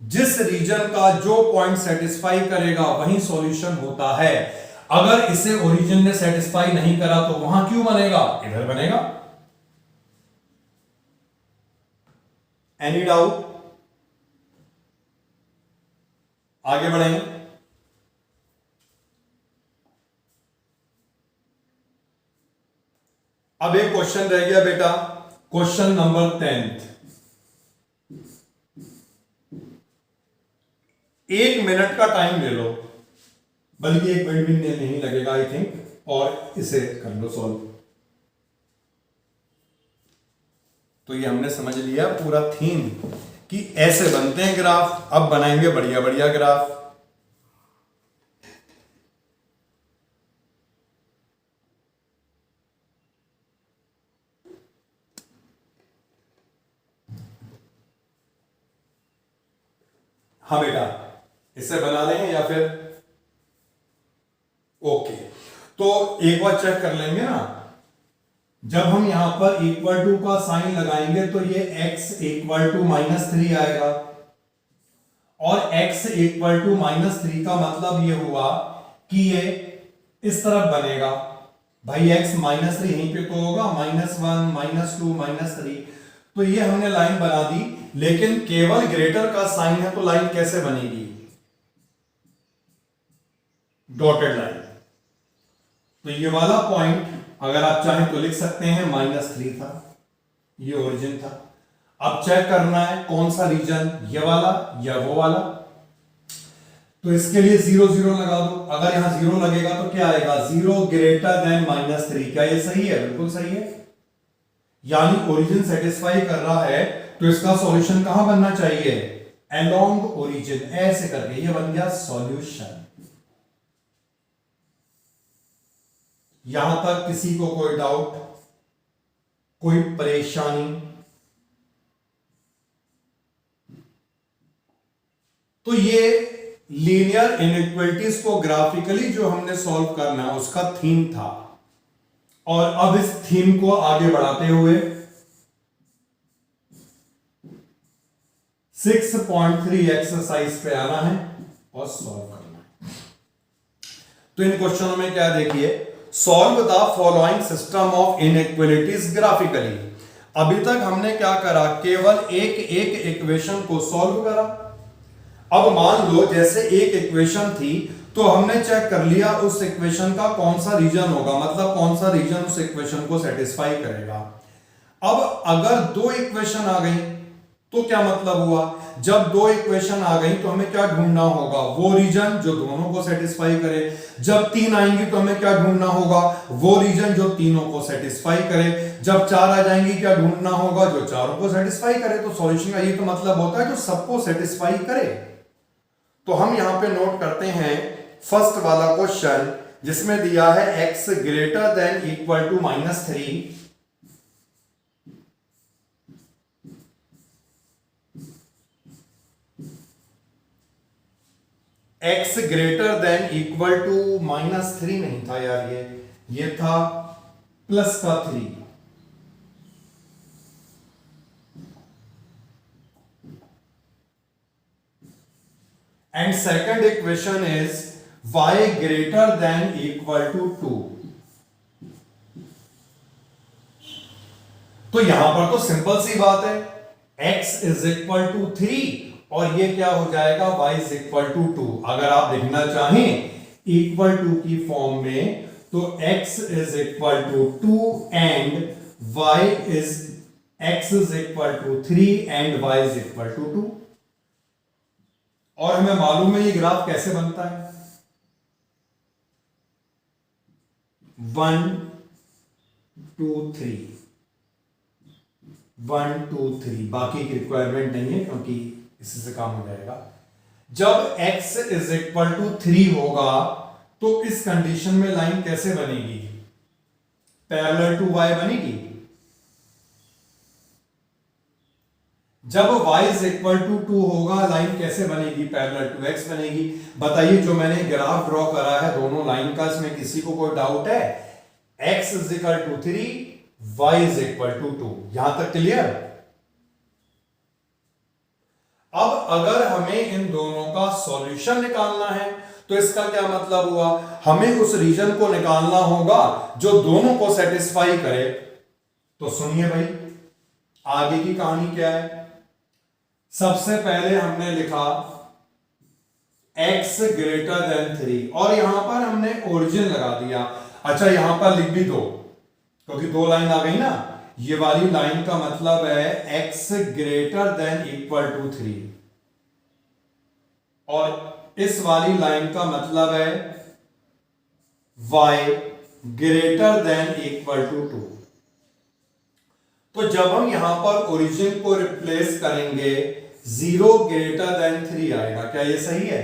जिस रीजन का जो पॉइंट सेटिस्फाई करेगा वही सॉल्यूशन होता है। अगर इसे ओरिजिन ने सेटिस्फाई नहीं करा तो वहां क्यों बनेगा? इधर बनेगा। Any doubt? आगे बढ़ेंगे। अब एक क्वेश्चन रह गया बेटा, क्वेश्चन नंबर 10th। 1 मिनट का टाइम ले लो, बल्कि 1 मिनट भी नहीं लगेगा आई थिंक, और इसे कर लो सॉल्व। तो ये हमने समझ लिया पूरा थीम कि ऐसे बनते हैं ग्राफ। अब बनाएंगे बढ़िया बढ़िया ग्राफ। हाँ बेटा, इसे बना लेंगे या फिर ओके। तो एक बार चेक कर लेंगे ना, जब हम यहां पर इक्वल टू का साइन लगाएंगे तो ये x इक्वल टू -3 आएगा, और x इक्वल टू -3 का मतलब ये हुआ कि ये इस तरफ बनेगा। भाई x -3 यहीं पे तो होगा, -1 -2 -3, तो ये हमने लाइन बना दी। लेकिन केवल ग्रेटर का साइन है तो लाइन कैसे बनेगी? Dotted line. तो ये वाला पॉइंट अगर आप चाहें तो लिख सकते हैं -3 था, ये ओरिजिन था। अब चेक करना है कौन सा रीजन, ये वाला या वो वाला। तो इसके लिए 0 0 लगा दो। अगर यहां 0 लगेगा तो क्या आएगा? 0 ग्रेटर देन -3। क्या ये सही है? बिल्कुल सही है। यानी ओरिजिन सेटिस्फाई कर रहा है, तो इसका सॉल्यूशन कहां बनना चाहिए? अलोंग ओरिजिन, ऐसे करके ये बन गया सॉल्यूशन। यहां तक किसी को कोई डाउट, कोई परेशानी? तो ये लीनियर इनइक्वालिटीज को ग्राफिकली जो हमने सॉल्व करना है उसका थीम था। और अब इस थीम को आगे बढ़ाते हुए 6.3 एक्सरसाइज पे आना है और सॉल्व करना है। तो इन क्वेश्चनों में क्या देखिए, solve the following system of inequalities graphically. अभी तक हमने क्या करा? केवल एक एक इक्वेशन को सॉल्व करा। अब मान लो जैसे एक इक्वेशन थी, तो हमने चेक कर लिया उस इक्वेशन का कौन सा रीजन होगा, मतलब कौन सा रीजन उस इक्वेशन को सेटिस्फाई करेगा। अब अगर दो इक्वेशन आ गई तो क्या मतलब हुआ? जब दो इक्वेशन आ गई तो हमें क्या ढूंढना होगा? वो रीजन जो दोनों को सेटिस्फाई करे। जब तीन आएंगी तो हमें क्या ढूंढना होगा? वो रीजन जो तीनों को सेटिस्फाई करे। जब चार आ जाएंगी क्या ढूंढना होगा? जो चारों को सेटिस्फाई करे। तो सॉल्यूशन का ये तो मतलब होता है जो सबको सेटिस्फाई करे। तो हम यहां पे नोट करते हैं फर्स्ट वाला क्वेश्चन, जिसमें दिया है x greater than equal to -3, x greater than equal to -3 नहीं था यार, ये था प्लस का 3। And second equation is y greater than equal to 2। तो यहां पर तो सिंपल सी बात है, x इज इक्वल टू 3 और ये क्या हो जाएगा? y is equal to 2। अगर आप देखना चाहें इक्वल टू की फॉर्म में तो x is equal to 2 and x is equal to 3 and y is equal to 2। और हमें मालूम है ये ग्राफ कैसे बनता है? 1 2 3 1 2 3, बाकी की रिक्वायरमेंट नहीं है क्योंकि इसी से काम हो जाएगा। जब x इज इक्वल टू 3 होगा तो इस कंडीशन में लाइन कैसे बनेगी? पैरेलल टू y बनेगी। जब y इज इक्वल टू 2 होगा लाइन कैसे बनेगी? पैरेलल टू x बनेगी। बताइए, जो मैंने ग्राफ ड्रॉ करा है दोनों लाइन का, इसमें किसी को कोई डाउट है? x is equal to 3, y is equal to 2। यहां तक क्लियर? अब अगर हमें इन दोनों का सॉल्यूशन निकालना है तो इसका क्या मतलब हुआ? हमें उस रीजन को निकालना होगा जो दोनों को सेटिस्फाई करे। तो सुनिए भाई, आगे की कहानी क्या है। सबसे पहले हमने लिखा x ग्रेटर देन 3 और यहां पर हमने ओरिजिन लगा दिया। अच्छा, यहां पर लिख भी दो क्योंकि दो लाइन आ गई ना। ये वाली लाइन का मतलब है x greater than equal to 3 और इस वाली लाइन का मतलब है y greater than equal to 2। तो जब हम यहां पर ओरिजिन को रिप्लेस करेंगे 0 ग्रेटर देन 3 आएगा। क्या ये सही है?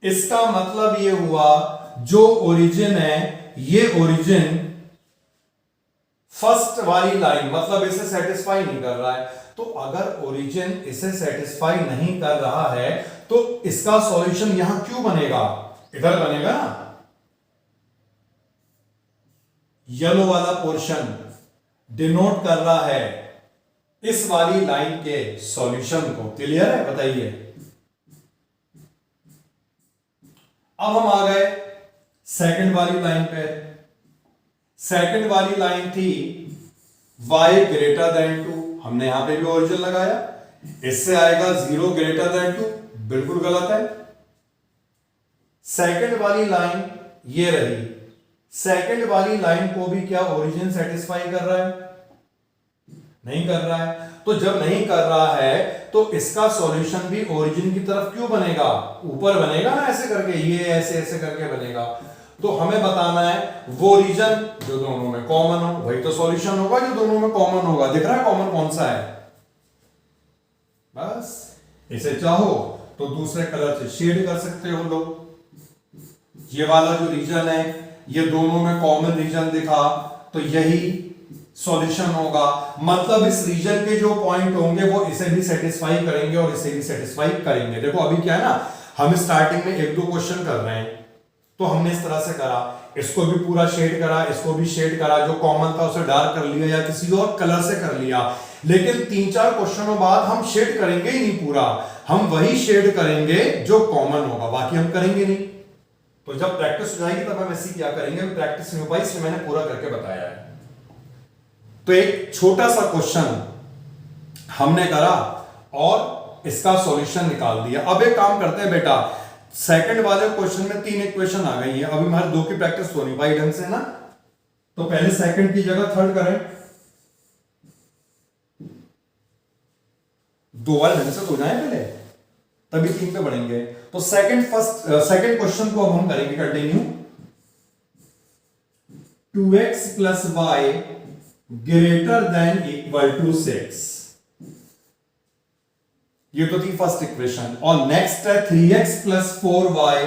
इसका मतलब ये हुआ जो ओरिजिन है ये ओरिजिन फर्स्ट वाली लाइन मतलब इसे सेटिस्फाई नहीं कर रहा है। तो अगर ओरिजिन इसे सेटिस्फाई नहीं कर रहा है तो इसका सॉल्यूशन यहां क्यों बनेगा? इधर बनेगा ना। येलो वाला पोर्शन डिनोट कर रहा है इस वाली लाइन के सॉल्यूशन को। क्लियर है? बताइए। अब हम आ गए सेकंड वाली लाइन पे। सेकंड वाली लाइन थी y ग्रेटर देन 2। हमने यहां पे भी ओरिजिन लगाया। इससे आएगा 0 ग्रेटर देन 2। बिल्कुल गलत है। सेकंड वाली लाइन ये रही। सेकंड वाली लाइन को भी क्या ओरिजिन सेटिस्फाई कर रहा है? नहीं कर रहा है। तो जब नहीं कर रहा है तो इसका सॉल्यूशन भी ओरिजिन की तरफ क्यों बनेगा? ऊपर बनेगा ना, ऐसे करके, ये ऐसे ऐसे करके बनेगा। तो हमें बताना है वो रीजन जो दोनों में कॉमन हो, वही तो सॉल्यूशन होगा जो दोनों में कॉमन होगा। दिख रहा है कॉमन कौन सा है? बस इसे चाहो तो दूसरे कलर से शेड कर सकते हो लोग। ये वाला जो रीजन है ये दोनों में कॉमन रीजन दिखा तो यही सॉल्यूशन होगा। मतलब इस रीजन के जो पॉइंट होंगे वो इसे भी सेटिस्फाई करेंगे और इसे भी सेटिस्फाई करेंगे। देखो अभी क्या है ना, हम स्टार्टिंग में 1-2 क्वेश्चन कर रहे हैं तो हमने इस तरह से करा, इसको भी पूरा शेड करा, इसको भी शेड करा, जो कॉमन था उसे डार्क कर लिया या किसी और कलर से कर लिया। लेकिन 3-4 क्वेश्चनों बाद हम शेड करेंगे ही नहीं पूरा, हम वही शेड करेंगे जो कॉमन होगा, बाकी हम करेंगे नहीं। तो जब प्रैक्टिस हो जाएगी तब हम ऐसी क्या करेंगे, प्रैक्टिस नहीं हो पाई इसलिए मैंने पूरा करके बताया है। तो एक छोटा सा क्वेश्चन हमने करा और इसका सॉल्यूशन निकाल दिया। अब एक काम करते हैं बेटा, सेकंड वाले क्वेश्चन में 3 इक्वेशन आ गई है, अभी हमारे 2 की प्रैक्टिस हो नहीं पाई ढंग से ना, तो पहले सेकंड की जगह थर्ड करें। 2 वाले ढंग से तो जाए पहले, तभी 3 पे बढ़ेंगे। तो सेकंड क्वेश्चन को अब हम करेंगे continue. 2x plus Y greater than equal to 6, ये तो थी फर्स्ट इक्वेशन। और नेक्स्ट है 3x plus 4y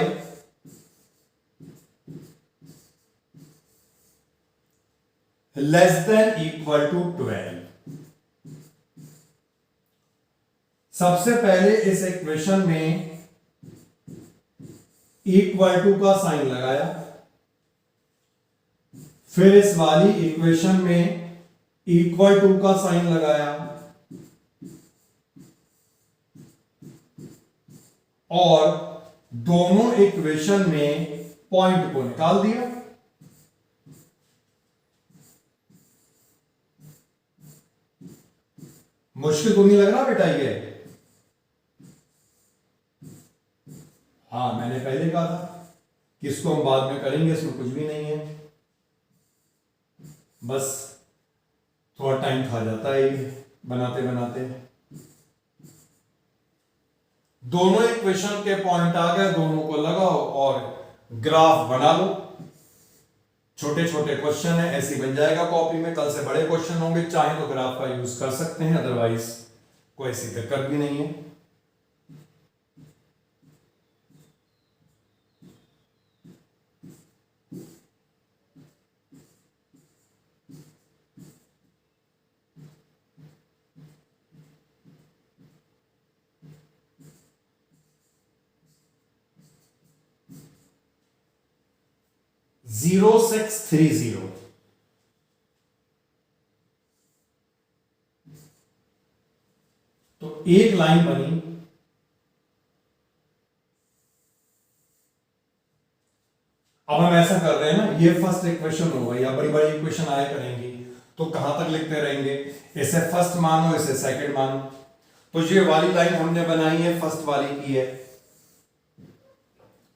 less than equal to 12। सबसे पहले इस इक्वेशन में इक्वल टू का साइन लगाया, फिर इस वाली इक्वेशन में इक्वल टू का साइन लगाया और दोनों इक्वेशन में पॉइंट को निकाल दिया। मुश्किल तो नहीं लग रहा बेटा ये? हाँ, मैंने पहले कहा था कि इसको हम बाद में करेंगे, इसमें कुछ भी नहीं है, बस थोड़ा टाइम खा जाता है ये बनाते बनाते। दोनों इक्वेशन के पॉइंट आ गए, दोनों को लगाओ और ग्राफ बना लो। छोटे छोटे क्वेश्चन है, ऐसे बन जाएगा कॉपी में। कल से बड़े क्वेश्चन होंगे, चाहे तो ग्राफ का यूज कर सकते हैं, अदरवाइज कोई ऐसी दिक्कत भी नहीं है। जीरो 630 तो एक लाइन बनी। अब हम ऐसा कर रहे हैं ना, ये फर्स्ट इक्वेशन होगा या बड़ी बड़ी इक्वेशन आया करेंगी तो कहां तक लिखते रहेंगे, इसे फर्स्ट मानो इसे सेकंड मानो। तो ये वाली लाइन हमने बनाई है, फर्स्ट वाली की है।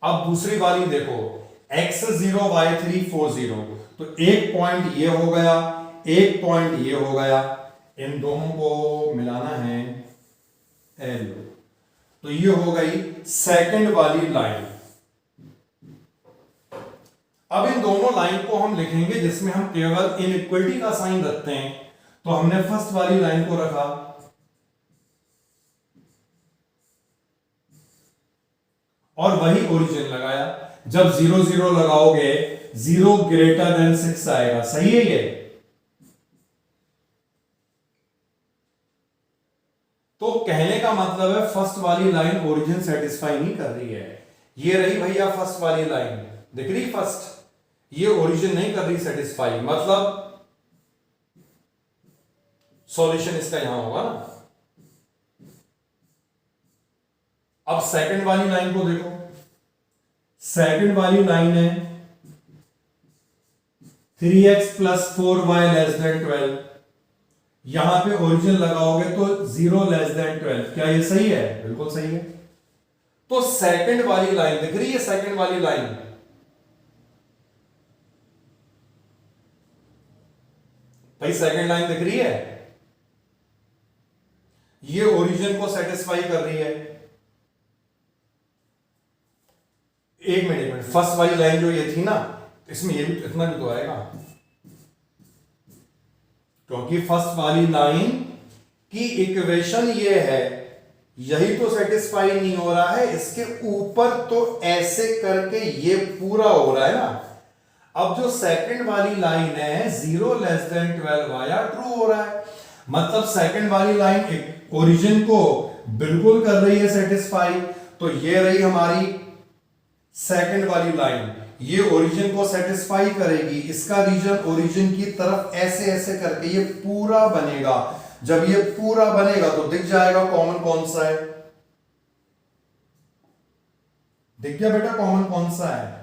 अब दूसरी वाली देखो, x0 y3 40, तो एक पॉइंट ये हो गया, एक पॉइंट ये हो गया, इन दोनों को मिलाना है L, तो ये हो गई सेकंड वाली लाइन। अब इन दोनों लाइन को हम लिखेंगे जिसमें हम केवल इनइक्वलिटी का साइन रखते हैं। तो हमने फर्स्ट वाली लाइन को रखा और वही ओरिजिन लगाया। जब 0 0 लगाओगे 0 ग्रेटर देन 6 आएगा, सही है ये। तो कहने का मतलब है फर्स्ट वाली लाइन ओरिजिन सेटिस्फाई नहीं कर रही है। ये रही भैया फर्स्ट वाली लाइन, दिख रही फर्स्ट, ये ओरिजिन नहीं कर रही सेटिस्फाई, मतलब सॉल्यूशन इसका यहां होगा ना। अब सेकंड वाली लाइन को देखो, सेकंड वाली लाइन है 3x + 4y < 12। यहां पे ओरिजिन लगाओगे तो 0 < 12। क्या ये सही है? बिल्कुल सही है। तो सेकंड वाली लाइन दिख रही है, सेकंड वाली लाइन, भाई सेकंड लाइन दिख रही है, ये ओरिजिन को सेटिस्फाई कर रही है। एक मिनट, फर्स्ट वाली लाइन जो ये थी ना, इसमें ये भी इतना भी तो आएगा, क्योंकि फर्स्ट वाली लाइन की इक्वेशन ये है, यही तो सेटिस्फाई नहीं हो रहा है, इसके ऊपर तो ऐसे करके ये पूरा हो रहा है ना। अब जो सेकंड वाली लाइन है 0 < 12 आया, ट्रू हो रहा है, मतलब सेकंड वाली लाइन ओरिजिन को बिल्कुल कर रही है सेटिस्फाई। तो ये रही हमारी सेकंड वाली लाइन, ये ओरिजिन को सेटिस्फाई करेगी, इसका रीजन ओरिजिन की तरफ ऐसे ऐसे करके ये पूरा बनेगा। जब ये पूरा बनेगा तो दिख जाएगा कॉमन कौन सा है, दिख गया बेटा कॉमन कौन सा है।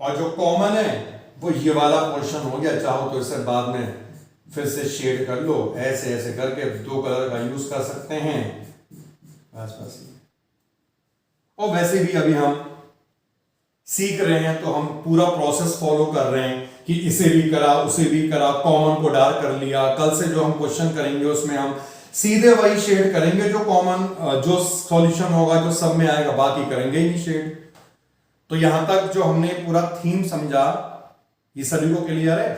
और जो कॉमन है वो ये वाला पोर्शन हो गया। चाहो तो इसे बाद में फिर से शेड कर लो, ऐसे ऐसे करके दो कलर का यूज कर सकते हैं बस। और वैसे भी अभी हम सीख रहे हैं तो हम पूरा प्रोसेस फॉलो कर रहे हैं कि इसे भी करा उसे भी करा, कॉमन को डार्क कर लिया। कल से जो हम क्वेश्चन करेंगे उसमें हम सीधे वही शेड करेंगे जो कॉमन, जो सॉल्यूशन होगा जो सब में आएगा, बाकी करेंगे ही नहीं शेड। तो यहां तक जो हमने पूरा थीम समझा, ये सभी को क्लियर है?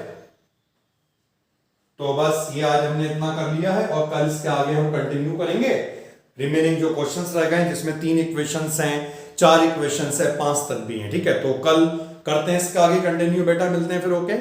तो बस ये आज हमने इतना कर लिया है और कल इसके आगे हम कंटिन्यू करेंगे। रिमेनिंग जो क्वेश्चंस रह गए जिसमें 3 इक्वेशंस हैं, 4 इक्वेशंस है, 5 तक भी हैं, ठीक है। तो कल करते हैं इसका आगे कंटिन्यू बेटा, मिलते हैं फिर, ओके।